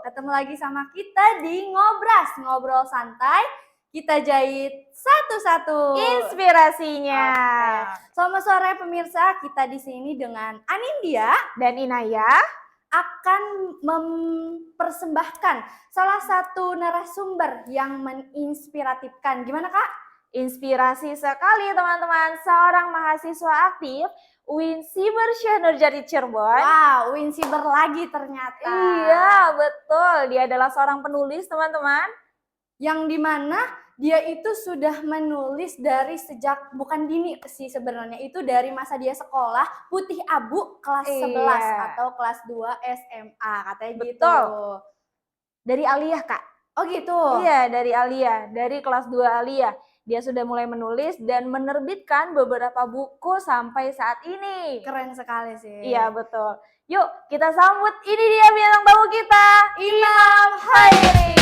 ketemu lagi sama kita di Ngobras, ngobrol santai, kita jahit satu-satu inspirasinya. Selamat sore pemirsa, kita di sini dengan Anindya dan Inaya akan mempersembahkan salah satu narasumber yang menginspiratifkan. Gimana Kak? Inspirasi sekali teman-teman, seorang mahasiswa aktif UIN Siber Syekh Nurjati Cirebon. Wow, UIN Siber lagi ternyata. Iya, betul. Dia adalah seorang penulis, teman-teman. Yang dimana dia itu sudah menulis dari sejak, bukan dini sih sebenarnya, itu dari masa dia sekolah putih abu kelas 11 atau kelas 2 SMA, katanya gitu. Betul. Dari Aliyah, Kak. Oh gitu? Iya, dari Aliyah, dari kelas 2 Aliyah. Dia sudah mulai menulis dan menerbitkan beberapa buku sampai saat ini. Keren sekali sih. Iya, betul. Yuk, kita sambut, ini dia bintang tamu kita, Imam Hairi.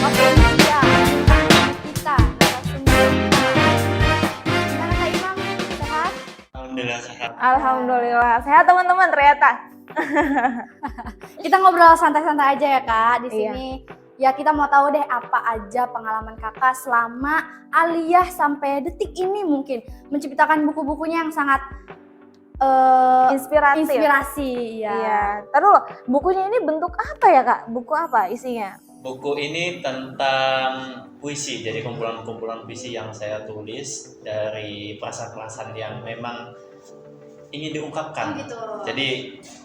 Oke, ini dia kita, narasumber. Gimana Kak Imam? Sehat? Alhamdulillah sehat. Alhamdulillah sehat teman-teman ternyata. Kita ngobrol santai-santai aja ya Kak di sini. Iya. Ya kita mau tahu deh apa aja pengalaman Kakak selama Aliyah sampai detik ini, mungkin menciptakan buku-bukunya yang sangat inspirasi ya. Iya. Taruh loh, bukunya ini bentuk apa ya Kak? Buku apa isinya? Buku ini tentang puisi, jadi kumpulan-kumpulan puisi yang saya tulis dari perasaan-perasaan yang memang ingin diungkapkan. Oh gitu. Jadi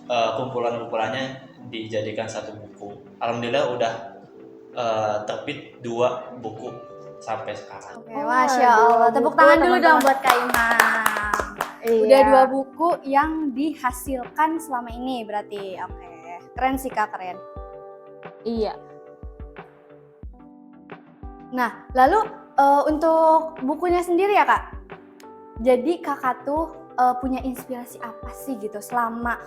kumpulan-kumpulannya dijadikan satu buku. Alhamdulillah udah terbit 2 buku sampai sekarang. Oke, Masya Allah. Tepuk tangan dulu dong buat Kak Imam. Iya. Udah 2 buku yang dihasilkan selama ini berarti. Oke, keren sih Kak, keren. Iya. Nah, lalu untuk bukunya sendiri ya Kak. Jadi Kakak tuh punya inspirasi apa sih gitu selama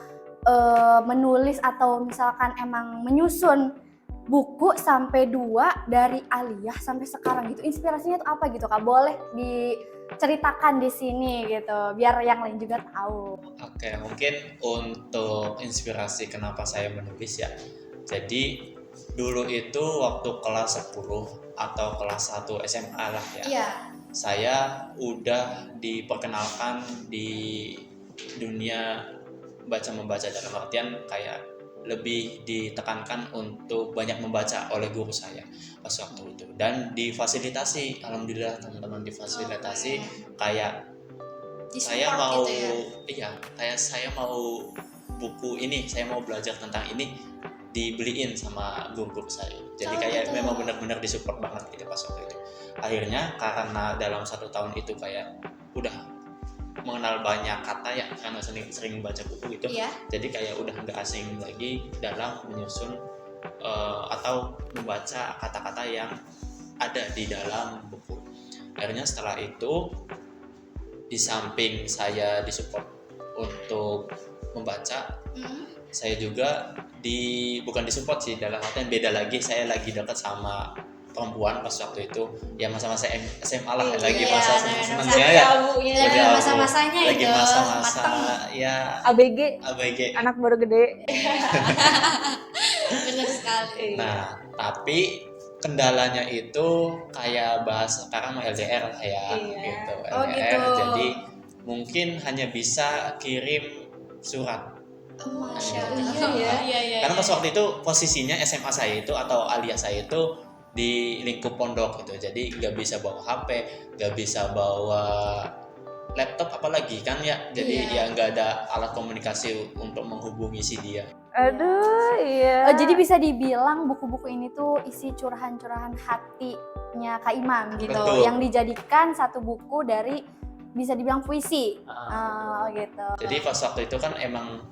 menulis atau misalkan emang menyusun buku sampai 2 dari Aliyah sampai sekarang gitu. Inspirasinya tuh apa gitu Kak? Boleh diceritakan di sini gitu biar yang lain juga tahu. Oke, mungkin untuk inspirasi kenapa saya menulis ya. Jadi dulu itu waktu kelas 10 atau kelas 1 SMA lah ya. Iya. Saya udah diperkenalkan di dunia baca-membaca, dalam artian kayak lebih ditekankan untuk banyak membaca oleh guru saya pas waktu itu, dan difasilitasi, alhamdulillah teman-teman difasilitasi. Kayak saya mau gitu ya? Iya, kayak saya mau buku ini, saya mau belajar tentang ini, dibeliin sama guru-guru saya. Jadi kayak gitu. memang benar-benar disupport banget gitu pas waktu itu. Akhirnya karena dalam 1 tahun itu kayak udah mengenal banyak kata ya, karena sering baca buku gitu. Iya. Jadi kayak udah nggak asing lagi dalam menyusun atau membaca kata-kata yang ada di dalam buku. Akhirnya setelah itu, di samping saya disupport untuk membaca, saya juga bukan disupport sih, dalam artian beda lagi, saya lagi dekat sama perempuan pas waktu itu ya, masa-masa SMA lah, lagi masa senang-senangnya ya, Lagi masa-masanya lagi itu masa-masa ya ABG, ABG. anak baru gede. Bener sekali. Nah, tapi kendalanya itu kayak bahas sekarang LDR lah ya, gitu. Oh, LDR, gitu. jadi mungkin hanya bisa kirim surat. Masya Allah. Iya. Karena pas waktu itu posisinya SMA saya itu atau Aliyah saya itu di lingkup pondok gitu, jadi nggak bisa bawa HP, nggak bisa bawa laptop apalagi kan ya, jadi ya nggak ada alat komunikasi untuk menghubungi si dia. Aduh, iya. Jadi bisa dibilang buku-buku ini tuh isi curahan-curahan hatinya Kak Imam gitu. Betul. Yang dijadikan satu buku dari bisa dibilang puisi. Gitu. Jadi pas waktu itu kan emang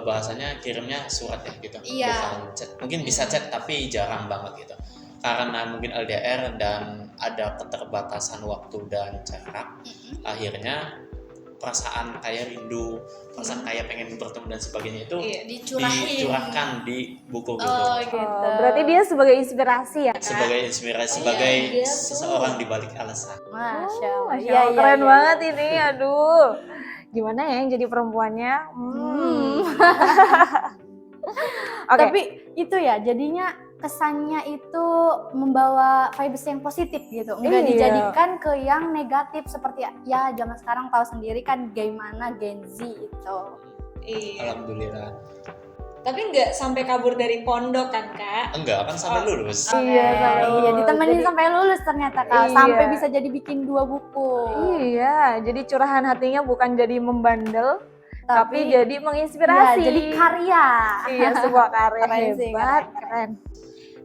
bahasanya kirimnya surat ya gitu. Iya. Bukan chat. Mungkin bisa chat tapi jarang banget gitu. Karena mungkin LDR dan ada keterbatasan waktu dan jarak, akhirnya perasaan kayak rindu, perasaan kayak pengen bertemu dan sebagainya itu Iya, dicurahkan di buku gitu. Oh gitu. Berarti dia sebagai inspirasi ya, Kak? Sebagai inspirasi, sebagai iya tuh. seseorang di balik alasan. Masya Allah. Masya Allah, keren banget ini, aduh. Gimana ya yang jadi perempuannya? Oke. Tapi itu ya jadinya kesannya itu membawa vibes yang positif gitu, nggak Iya. dijadikan ke yang negatif seperti ya zaman sekarang tahu sendiri kan gimana Gen Z itu. Iya. Alhamdulillah. Tapi nggak sampai kabur dari pondok kan, Kak? Enggak, kan sampai lulus. Iya, sampai Iya, lulus. ditemenin Jadi- sampai lulus ternyata Kak, Iya. sampai bisa jadi bikin 2 buku. Iya, jadi curahan hatinya bukan jadi membandel, tapi jadi ya, menginspirasi. jadi karya. Iya, sebuah karya Keren sih, hebat, keren. keren.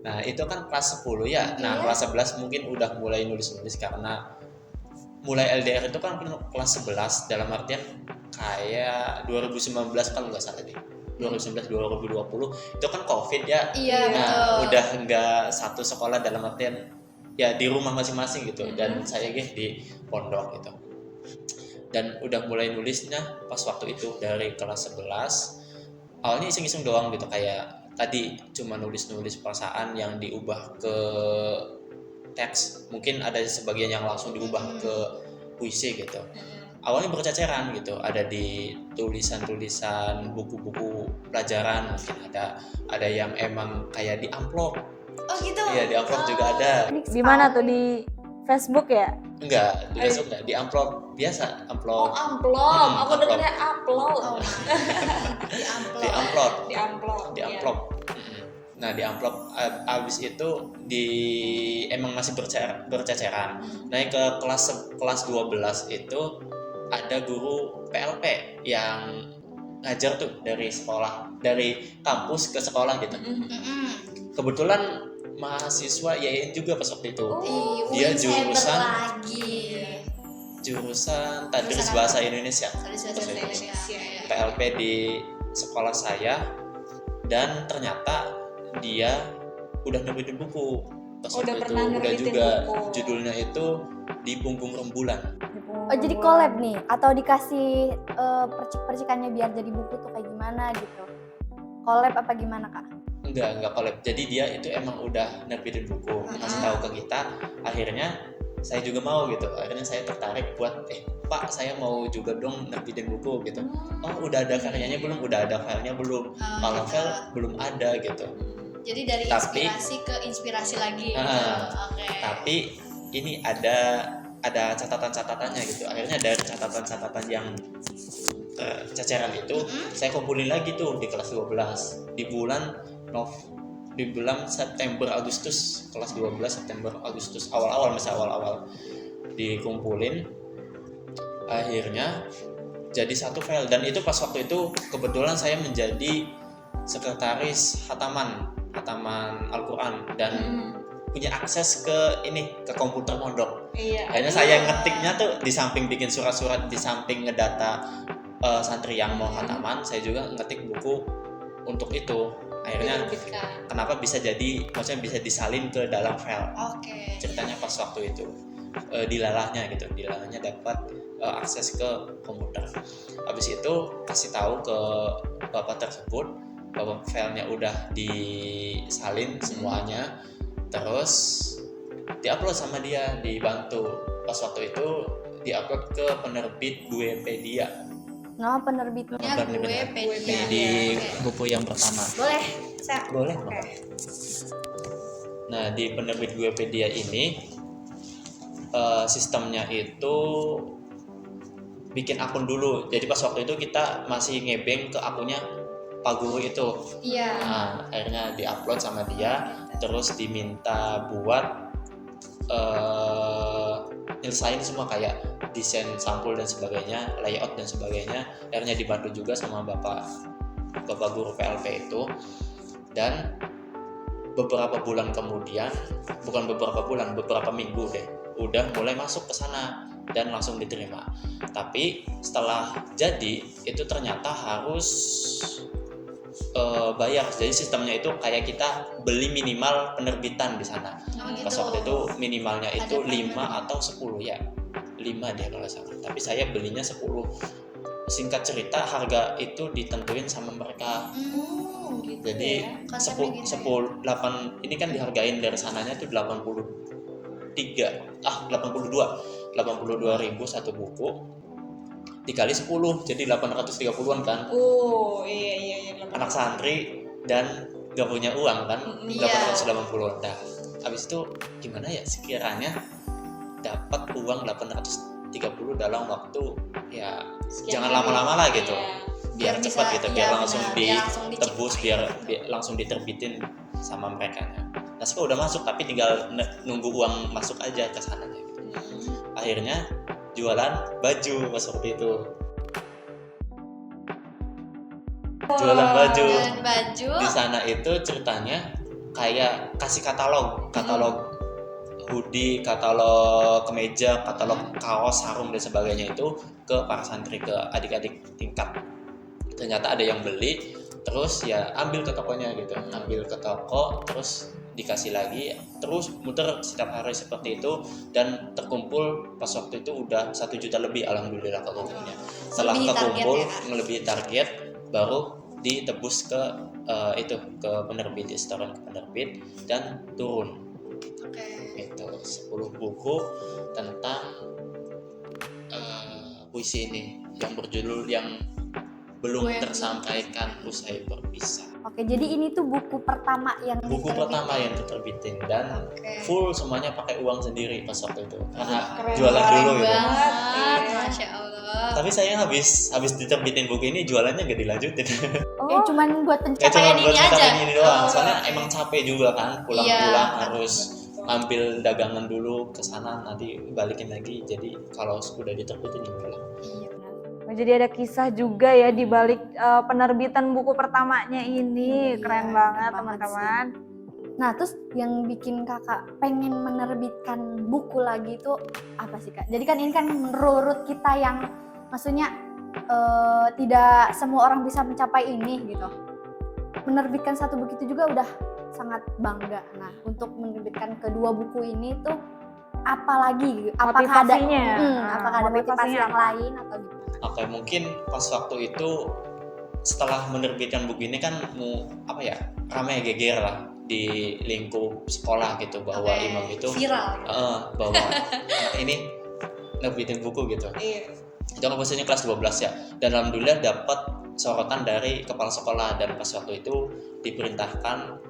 Nah, itu kan kelas 10 ya. Nah, kelas 11 mungkin udah mulai nulis-nulis karena mulai LDR itu kan kelas 11 dalam artian kayak 2019 kalau nggak salah deh. 2019 2020 itu kan Covid ya. Iya, Nah, betul. udah nggak satu sekolah dalam artian ya di rumah masing-masing gitu dan saya di pondok gitu. Dan udah mulai nulisnya pas waktu itu dari kelas 11. Awalnya iseng-iseng doang gitu kayak tadi cuma nulis-nulis perasaan yang diubah ke teks. Mungkin ada sebagian yang langsung diubah ke puisi gitu. Awalnya berceceran gitu, ada di tulisan-tulisan buku-buku pelajaran, mungkin ada yang emang kayak di amplop. Oh gitu. Iya, di amplop juga ada. Di mana tuh, di Facebook ya? Enggak, di Facebook enggak, di amplop biasa, amplop. amplop. Aku amplop. dengarnya upload. Di amplop. Di amplop. Di amplop. Nah, di amplop abis itu emang masih berceceran. Naik ke kelas 12 itu ada guru PLP yang ngajar tuh dari sekolah, dari kampus ke sekolah gitu. Kebetulan mahasiswa YAIN juga pas waktu itu. Dia jurusan Tadris Bahasa Indonesia. PLP di sekolah saya, dan ternyata dia udah nerbitin buku. Pas Udah waktu pernah itu udah nerbitin juga buku. judulnya itu Di Punggung Rembulan. Oh, jadi collab nih atau dikasih percik-percikannya biar jadi buku tuh kayak gimana gitu. Collab apa gimana Kak? Enggak collab. Jadi dia itu emang udah nerbitin buku, kasih tahu ke kita. Akhirnya saya juga mau gitu. Akhirnya saya tertarik buat Pak, saya mau juga dong nerbitin buku gitu. Oh, udah ada karyanya belum? Udah ada filenya belum? Kalau file belum ada gitu. Jadi dari Tapi- inspirasi ke inspirasi lagi gitu. Ah, Oke. Tapi ini ada catatan-catatannya gitu. Akhirnya dari catatan-catatan yang ceceran itu saya kumpulin lagi tuh di kelas 12 di bulan September Agustus, kelas 12 September Agustus awal-awal dikumpulin, akhirnya jadi satu file. Dan itu pas waktu itu kebetulan saya menjadi sekretaris hataman Al-Quran dan punya akses ke komputer pondok. Iya. Akhirnya saya ngetiknya tuh di samping bikin surat-surat, di samping ngedata santri yang mau hataman, saya juga ngetik buku untuk itu. Akhirnya kenapa maksudnya bisa disalin ke dalam file. Oke. Ceritanya pas waktu itu dilalahnya dapat akses ke komputer. Habis itu kasih tahu ke bapak tersebut bahwa filenya udah disalin semuanya, terus diupload sama dia, dibantu. Pas waktu itu diupload ke penerbit Guepedia. Nah, penerbitnya. Guepedia. Di buku yang pertama. Boleh. Boleh. Nah, di penerbit Guepedia ini sistemnya itu bikin akun dulu. Jadi pas waktu itu kita masih ngebeng ke akunnya Pak Guru itu. Iya. Nah, akhirnya diupload sama dia, terus diminta buat nyelesain semua kayak desain sampul dan sebagainya, layout dan sebagainya. Akhirnya dibantu juga sama Bapak Guru PLP itu. Dan beberapa bulan kemudian, beberapa minggu deh, udah mulai masuk ke sana dan langsung diterima. Tapi setelah jadi itu ternyata harus bayar. Jadi sistemnya itu kayak kita beli minimal penerbitan di sana. Oh, gitu. Pas waktu itu minimalnya itu Ada 5 atau 10 ya. 5 dia kalau salah. Tapi saya belinya 10. Singkat cerita harga itu ditentuin sama mereka. Gitu Jadi ya. Konsepnya gitu ya. 8 ini kan dihargain dari sananya tuh 82.000 satu buku dikali 10 jadi 830-an kan. Iya. Anak santri dan gak punya uang kan, Iya. 880. Nah, habis itu gimana ya sekiranya dapat uang 830 dalam waktu ya jangan lama-lama lah gitu. Biar Biar cepat bisa, gitu, iya, biar langsung benar, biar langsung ditebus, biar langsung diterbitin sama mereka. Nah, sekarang udah masuk tapi tinggal nunggu uang masuk aja ke sananya. Akhirnya jualan baju pas waktu itu. Jualan baju. Dan baju. Di sana itu ceritanya kayak kasih katalog hoodie, katalog kemeja, katalog kaos, sarung dan sebagainya itu ke para santri, ke adik-adik tingkat. Ternyata ada yang beli, terus ya ambil ke tokonya gitu, ambil ke toko, terus dikasih lagi, terus muter setiap hari seperti itu dan terkumpul pas waktu itu udah 1 juta lebih, alhamdulillah terkumpulnya. Setelah Melebihi terkumpul target ya, melebihi target, baru ditebus ke ke penerbit, setoran ke penerbit dan turun. Itu 10 buku tentang puisi ini yang berjudul yang belum tersampaikan usai berpisah. Oke, jadi ini tuh buku pertama yang Buku diterbitin. pertama yang diterbitin dan full semuanya pakai uang sendiri pas waktu itu karena Keren jualan dulu gitu. banget, Masya Allah. Tapi saya habis diterbitin buku ini jualannya gak dilanjutin. Kayak cuman buat Kayak pencapaian. cuma buat ini aja. pencapaian ini doang. Oh. Soalnya emang capek juga kan pulang-pulang Iya. harus ambil dagangan dulu ke sana nanti balikin lagi. Jadi kalau sudah diterbitin ya udah. Jadi ada kisah juga ya di balik penerbitan buku pertamanya ini. Iya, Keren banget banget teman-teman. Nah, terus yang bikin kakak pengen menerbitkan buku lagi itu apa sih kak? Jadi kan ini kan menurut kita yang maksudnya tidak semua orang bisa mencapai ini gitu. Menerbitkan satu buku itu juga udah sangat bangga. Nah, untuk menerbitkan kedua buku ini tuh apa lagi? Apakah ada Motivasinya. apakah ada motivasi Motivasinya yang apa? lain atau gimana? Oke, mungkin pas waktu itu setelah menerbitkan buku ini kan ramai geger lah di lingkup sekolah gitu bahwa Oke, Imam itu viral. bahwa anak ini nerbitin buku gitu. Itu kan posisinya kelas 12 ya. Dan alhamdulillah dapat sorotan dari kepala sekolah dan pas waktu itu diperintahkan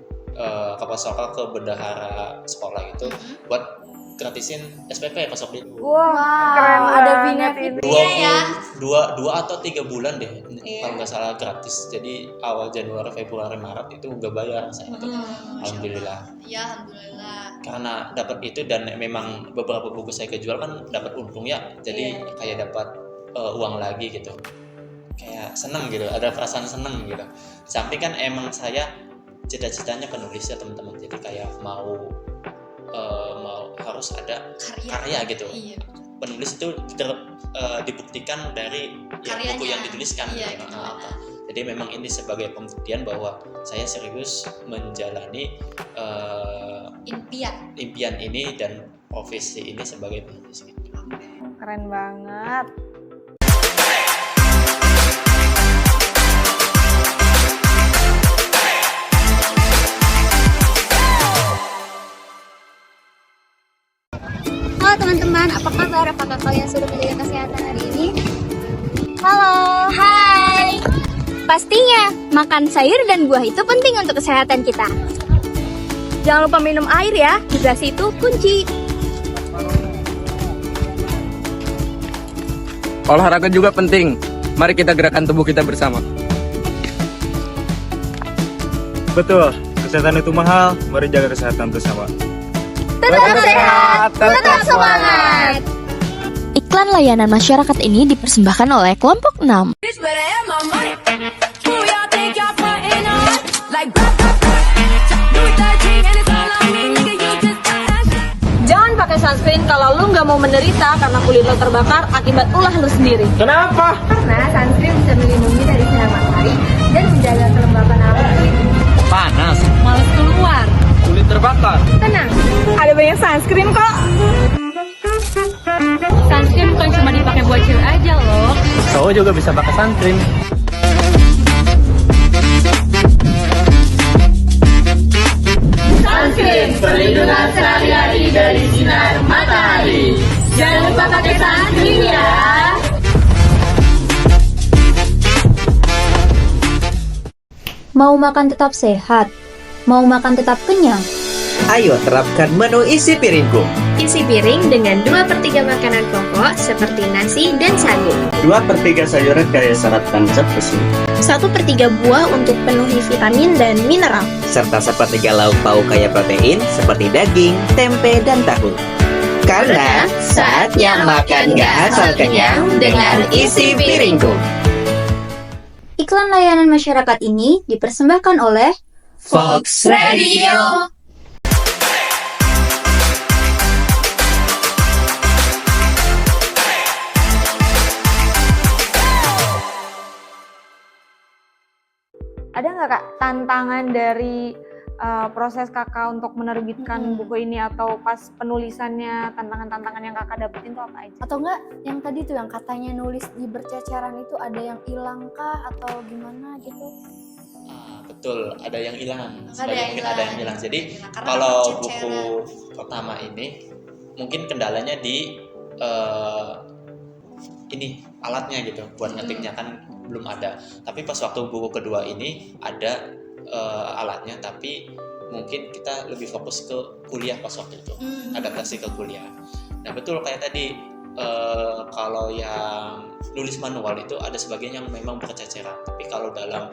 kepala sekolah ke bendahara sekolah gitu buat gratisin SPP pas waktu itu. Wah, keren ada banget benefit. ini. Iya ya. 2 atau 3 bulan deh kalau nggak salah gratis. Jadi awal Januari, Februari, Maret itu nggak bayar saya tuh. Alhamdulillah. Iya, alhamdulillah. Karena dapat itu dan memang beberapa buku saya kejual kan dapat untung ya. Jadi kayak dapat uang lagi gitu. Kayak seneng gitu, ada perasaan seneng gitu. Samping kan emang saya cita-citanya penulis ya teman-teman. Jadi kayak mau harus ada karya gitu. Iya. Penulis itu dibuktikan dari Karyanya. buku yang dituliskan Iya, gitu. gitu. Jadi memang ini sebagai pembuktian bahwa saya serius menjalani impian ini dan profesi ini sebagai penulis gitu. Keren banget. Halo teman-teman, apa kabar? Apakah kalian sudah menjaga kesehatan hari ini? Halo, hai. Pastinya, makan sayur dan buah itu penting untuk kesehatan kita. Jangan lupa minum air ya, hidrasi itu kunci. Olahraga juga penting. Mari kita gerakkan tubuh kita bersama. Betul, kesehatan itu mahal. Mari jaga kesehatan bersama. Tetap sehat, tetap semangat. Iklan layanan masyarakat ini dipersembahkan oleh kelompok 6. Jangan pakai sunscreen kalau lu nggak mau menderita karena kulit lo terbakar akibat ulah lu sendiri. Kenapa? Karena sunscreen bisa melindungi dari sinar matahari dan menjaga kelembapan alat kulit. Panas, Males keluar. kulit terbakar. Tenang, Ada banyak sunscreen kok. sunscreen bukan cuma dipakai buat cewek aja loh. Cowok juga bisa pakai sunscreen. Sunscreen, perlindungan sehari-hari dari sinar matahari. Jangan lupa pakai sunscreen ya. Mau makan tetap sehat? Mau makan tetap kenyang? Ayo terapkan menu isi piringku. Isi piring dengan 2/3 makanan pokok seperti nasi dan sagu. 2/3 sayuran kaya serat dan zat besi. 1/3 buah untuk penuhi vitamin dan mineral. Serta 1/3 lauk pauk kaya protein seperti daging, tempe, dan tahu. Karena saatnya makan gak asal kenyang dengan isi piringku. Iklan layanan masyarakat ini dipersembahkan oleh Fox Radio. Ada nggak Kak tantangan dari proses Kakak untuk menerbitkan buku ini atau pas penulisannya, tantangan-tantangan yang Kakak dapetin tuh apa aja? Atau enggak yang tadi tuh yang katanya nulis di berceceran itu ada yang hilang kah atau gimana gitu? Betul, ada yang hilang. Ada yang Mungkin ada yang hilang. Jadi Karena kalau berceceran. buku pertama ini mungkin kendalanya di ini alatnya gitu buat ngetiknya kan belum ada. Tapi pas waktu buku kedua ini ada alatnya, tapi mungkin kita lebih fokus ke kuliah pas waktu itu, adaptasi ke kuliah. Nah betul kayak tadi kalau yang nulis manual itu ada sebagian yang memang berceceran, tapi kalau dalam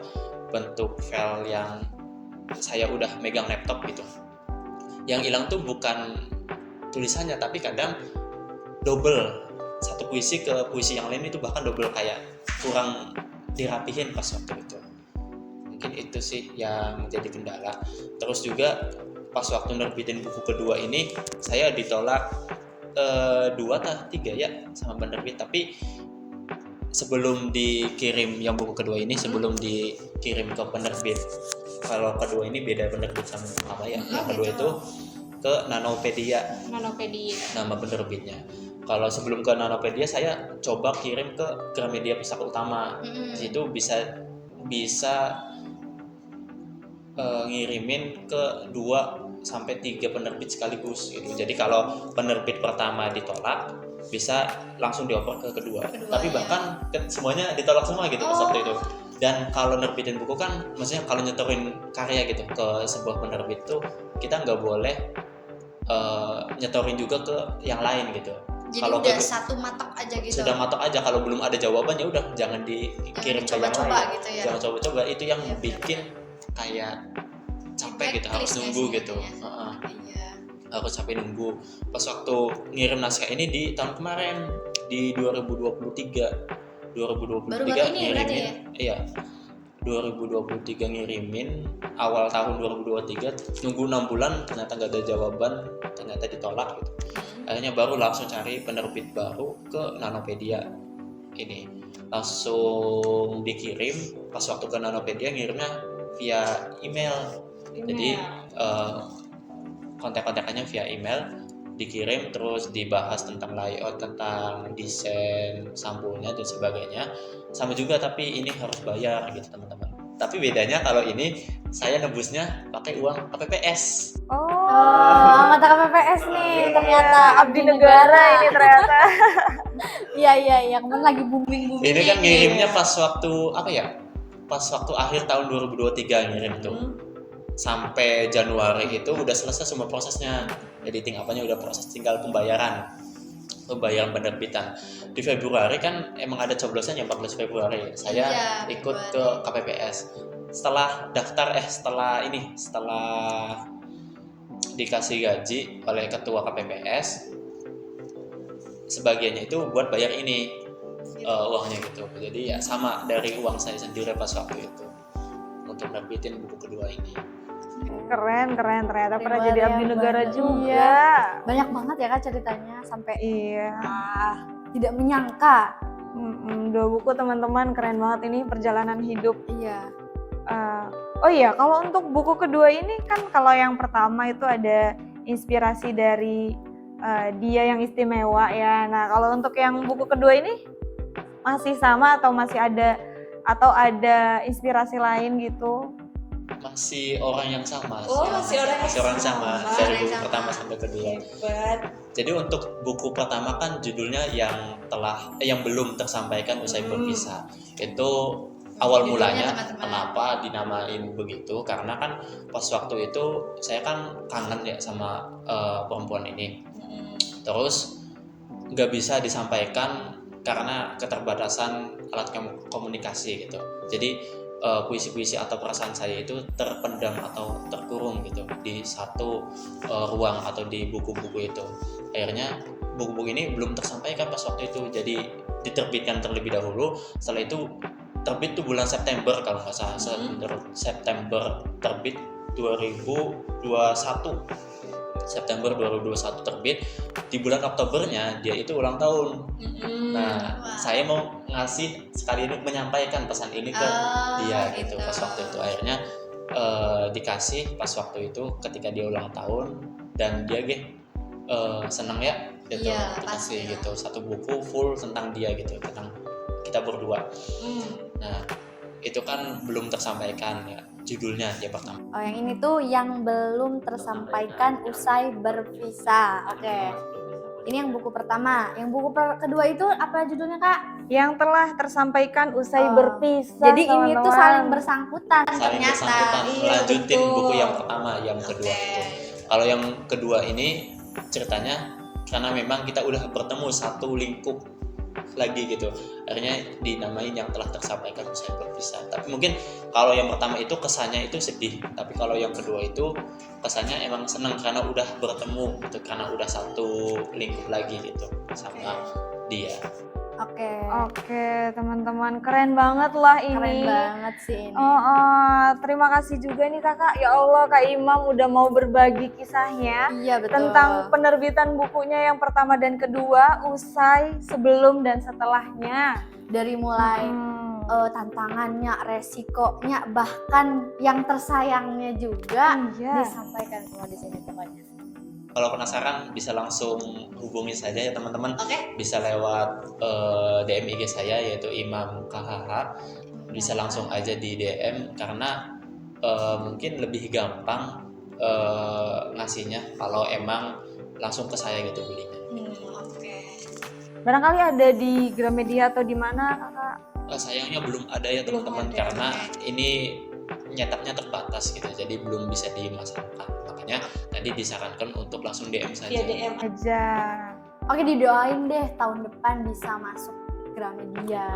bentuk file yang saya udah megang laptop gitu, yang hilang tuh bukan tulisannya tapi kadang double, satu puisi ke puisi yang lain itu bahkan double, kayak kurang dirapihin pas waktu itu. Mungkin itu sih yang menjadi kendala. Terus juga pas waktu nerbitin buku kedua ini saya ditolak 2 atau 3 ya sama penerbit, tapi sebelum dikirim yang buku kedua ini, sebelum dikirim ke penerbit, kalau kedua ini beda penerbit sama apa ya, yang kedua itu ke Nanopedia nama penerbitnya. Kalau sebelum ke Nanopedia saya coba kirim ke Gramedia Pustaka Utama. Di situ bisa ngirimin ke 2 sampai 3 penerbit sekaligus gitu. Jadi kalau penerbit pertama ditolak bisa langsung dioper ke kedua. Tapi bahkan semuanya ditolak semua gitu pas waktu itu. Dan kalau nerbitin buku kan, maksudnya kalau nyetorin karya gitu ke sebuah penerbit tuh kita nggak boleh nyetorin juga ke yang lain gitu. Jadi kalau udah satu matok aja gitu. Sudah matok aja, kalau belum ada jawaban ya udah jangan dikirim ke yang lain. Gitu ya. Jangan coba-coba, itu yang bikin kayak capek gitu, harus nunggu gitu. Harus capek nunggu. Pas waktu ngirim naskah ini di tahun kemarin, di 2023 Baru-baru ini berarti ya? Iya. 2023 ngirimin, awal tahun 2023 nunggu 6 bulan ternyata nggak ada jawaban, ternyata ditolak gitu. Akhirnya baru langsung cari penerbit baru ke Nanopedia ini, langsung dikirim. Pas waktu ke Nanopedia ngirimnya via email. Jadi kontak-kontakannya via email, dikirim terus dibahas tentang layout, tentang desain sampulnya dan sebagainya. Sama juga tapi ini harus bayar gitu teman-teman. Tapi bedanya kalau ini saya nebusnya pakai uang KPPS. Mata KPPS nih ternyata Abdi Negara ini ternyata. Iya, kemarin lagi booming. Ini kan ngirimnya pas waktu apa ya? Pas waktu akhir tahun 2023 ngirim tuh. Sampai Januari itu udah selesai semua prosesnya. Editing apanya udah proses, tinggal pembayaran penerbitan. Di Februari kan emang ada coblosannya 14 Februari. Saya ikut ke KPPS. Setelah daftar setelah dikasih gaji oleh ketua KPPS, sebagiannya itu buat bayar ini uangnya gitu. Jadi ya sama dari uang saya sendiri pas waktu itu untuk nerbitin buku kedua ini. Keren ternyata pernah jadi abdi negara banyak. juga. Iya. Banyak banget ya Kak ceritanya sampai tidak menyangka. 2 buku teman-teman, keren banget ini perjalanan hidup. Iya. Oh iya, kalau untuk buku kedua ini kan, kalau yang pertama itu ada inspirasi dari dia yang istimewa ya. Nah, kalau untuk yang buku kedua ini masih sama atau masih ada inspirasi lain gitu? Masih orang yang sama. Oh, masih orang yang sama sama. dari Orang buku yang sama. pertama sampai kedua. Hebat. Jadi untuk buku pertama kan judulnya yang belum tersampaikan usai berpisah. Itu awal Judulnya, mulanya teman-teman. kenapa dinamain begitu, karena kan pas waktu itu saya kan kangen ya sama perempuan ini. Terus nggak bisa disampaikan karena keterbatasan alat komunikasi gitu. Jadi puisi-puisi atau perasaan saya itu terpendam atau terkurung gitu di satu ruang atau di buku-buku itu. Akhirnya buku-buku ini belum tersampaikan pas waktu itu, jadi diterbitkan terlebih dahulu. Setelah itu terbit tuh bulan September kalau nggak salah. September terbit 2021. September 2021 terbit. Di bulan Oktobernya dia itu ulang tahun. Nah, saya mau ngasih sekali ini menyampaikan pesan ini ke dia gitu. Pas waktu itu akhirnya dikasih pas waktu itu ketika dia ulang tahun, dan dia seneng ya gitu, Iya, dikasih pasti. gitu satu buku full tentang dia gitu, tentang kita berdua. Nah, itu kan belum tersampaikan ya judulnya dia pertama. Oh, yang ini tuh yang belum tersampaikan usai berpisah. Oke. Ini yang buku pertama. Yang buku kedua itu apa judulnya, Kak? Yang telah tersampaikan usai Oh. berpisah. Jadi ini tuh teman-teman. saling bersangkutan Saling ternyata. bersangkutan Iya, melanjutin betul. buku yang pertama, yang kedua itu. Kalau yang kedua ini ceritanya karena memang kita udah bertemu satu lingkup lagi gitu, akhirnya dinamain yang telah tersampaikan usai berpisah. Tapi mungkin kalau yang pertama itu kesannya itu sedih, tapi kalau yang kedua itu kesannya emang senang karena udah bertemu gitu, karena udah satu lingkup lagi gitu sama dia. Oke, teman-teman, keren banget lah ini. Keren banget sih ini. Terima kasih juga nih Kakak. Ya Allah, Kak Imam udah mau berbagi kisahnya Iya, betul. tentang penerbitan bukunya yang pertama dan kedua, usai, sebelum, dan setelahnya. Dari mulai tantangannya, resikonya, bahkan yang tersayangnya juga Iya. disampaikan semua di sini pokoknya. Kalau penasaran bisa langsung hubungi saja ya teman-teman. Oke. Bisa lewat DM IG saya yaitu Imam KHH. Bisa langsung aja di DM karena mungkin lebih gampang ngasihnya kalau emang langsung ke saya gitu belinya. Oke. Barangkali ada di Gramedia atau di mana Kakak? Sayangnya belum ada ya teman-teman ada, karena ini nyetaknya terbatas gitu, jadi belum bisa dimasangkan. Makanya tadi disarankan untuk langsung DM saja. Via DM. Aja. Oke, didoain deh tahun depan bisa masuk Gramedia.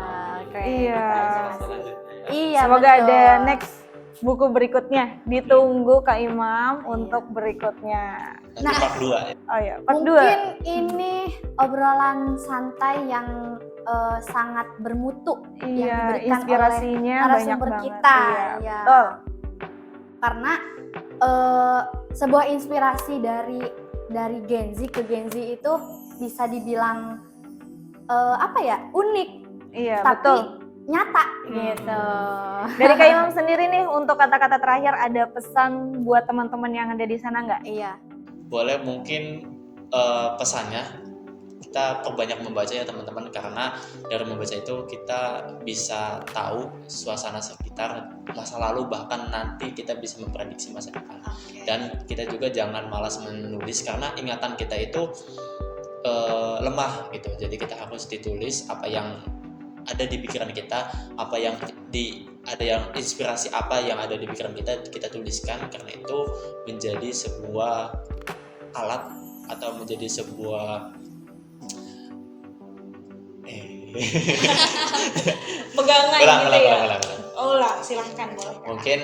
Kayak Iya. gitu aja nggak sih? Iya, Semoga betul. ada next buku berikutnya. Ditunggu Kak Imam untuk berikutnya. Nanti part 2 ya. Oh ya, part 2. Mungkin ini obrolan santai yang sangat bermutu Iya, yang diberikan inspirasinya oleh banyak narasumber banget. kita. Iya, Ya. betul. Karena sebuah inspirasi dari Gen Z ke Gen Z itu bisa dibilang unik, Iya, tapi betul. nyata gitu. Dari Kak Imam sendiri nih, untuk kata-kata terakhir ada pesan buat teman-teman yang ada di sana nggak? Iya. Boleh mungkin pesannya kita perbanyak membaca ya teman-teman, karena dari membaca itu kita bisa tahu suasana sekitar masa lalu, bahkan nanti kita bisa memprediksi masa depan. Dan kita juga jangan malas menulis karena ingatan kita itu lemah gitu, jadi kita harus ditulis apa yang ada di pikiran kita, ada yang inspirasi apa yang ada di pikiran kita tuliskan, karena itu menjadi sebuah alat atau menjadi sebuah Pegangan ulang, gitu ya. ulang. Oh lah, silahkan boleh. Mungkin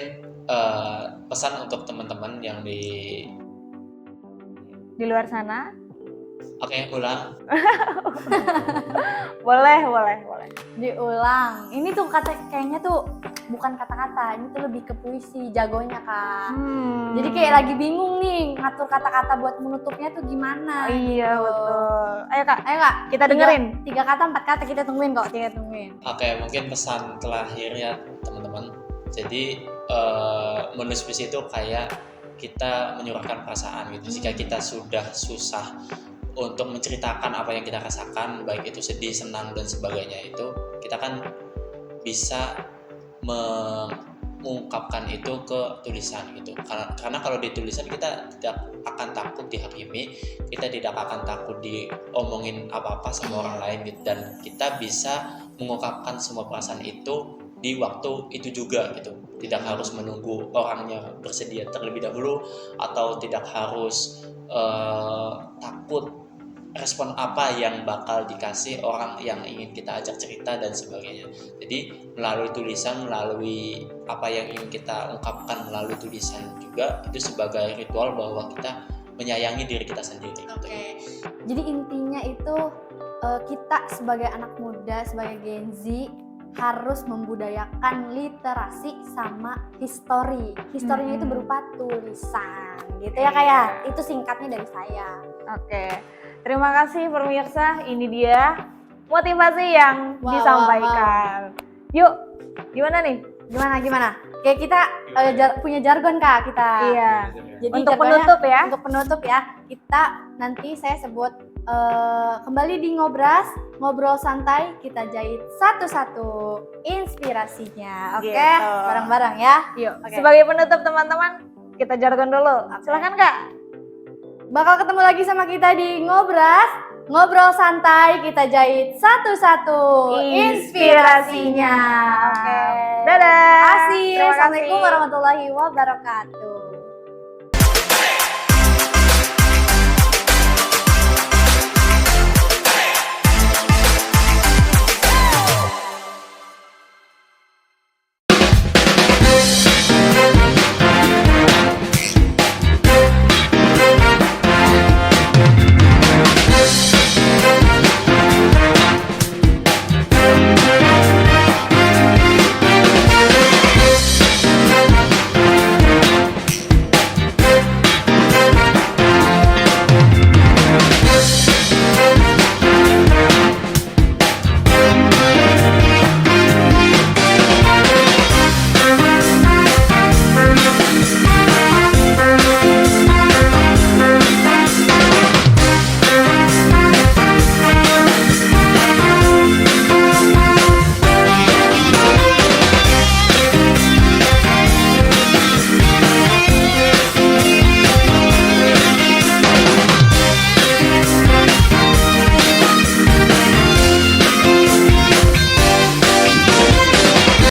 pesan untuk teman-teman yang Di luar sana? Oke, ulang. Boleh. Diulang. Ini tuh kayaknya tuh bukan kata-kata, ini tuh lebih ke puisi, jagonya Kak. Jadi kayak lagi bingung nih ngatur kata-kata buat menutupnya tuh gimana. Iya, gitu. betul. Ayo Kak, Kita dengerin. 3 kata, 4 kata kita tungguin kok, kita tungguin. Oke, mungkin pesan terakhirnya teman-teman. Jadi menulis puisi itu kayak kita menyurahkan perasaan gitu. Jika kita sudah susah untuk menceritakan apa yang kita rasakan, baik itu sedih, senang dan sebagainya, itu kita kan bisa mengungkapkan itu ke tulisan gitu. Karena kalau di tulisan kita tidak akan takut dihakimi, kita tidak akan takut diomongin apa-apa sama orang lain gitu, dan kita bisa mengungkapkan semua perasaan itu di waktu itu juga gitu. Tidak harus menunggu orangnya bersedia terlebih dahulu, atau tidak harus takut respon apa yang bakal dikasih orang yang ingin kita ajak cerita dan sebagainya. Jadi melalui tulisan, melalui apa yang ingin kita ungkapkan melalui tulisan juga, itu sebagai ritual bahwa kita menyayangi diri kita sendiri. Oke. Jadi intinya itu kita sebagai anak muda, sebagai Gen Z harus membudayakan literasi sama histori. Historinya itu berupa tulisan, gitu ya kayak. Itu singkatnya dari saya. Oke. Terima kasih pemirsa, ini dia motivasi yang disampaikan. Yuk, gimana nih? Gimana? Kayak kita punya jargon Kak kita. Iya. Jadi Untuk jargonnya penutup ya. Untuk penutup ya, kita nanti saya sebut kembali di Ngobras, ngobrol santai, kita jahit satu-satu inspirasinya. Oke, Gitu. bareng-bareng ya. Yuk, Oke. sebagai penutup teman-teman, kita jargon dulu. Silakan Kak. Bakal ketemu lagi sama kita di Ngobras, ngobrol santai, kita jahit satu-satu inspirasinya. Oke. Dadah. Terima kasih. Terima kasih. Assalamualaikum warahmatullahi wabarakatuh.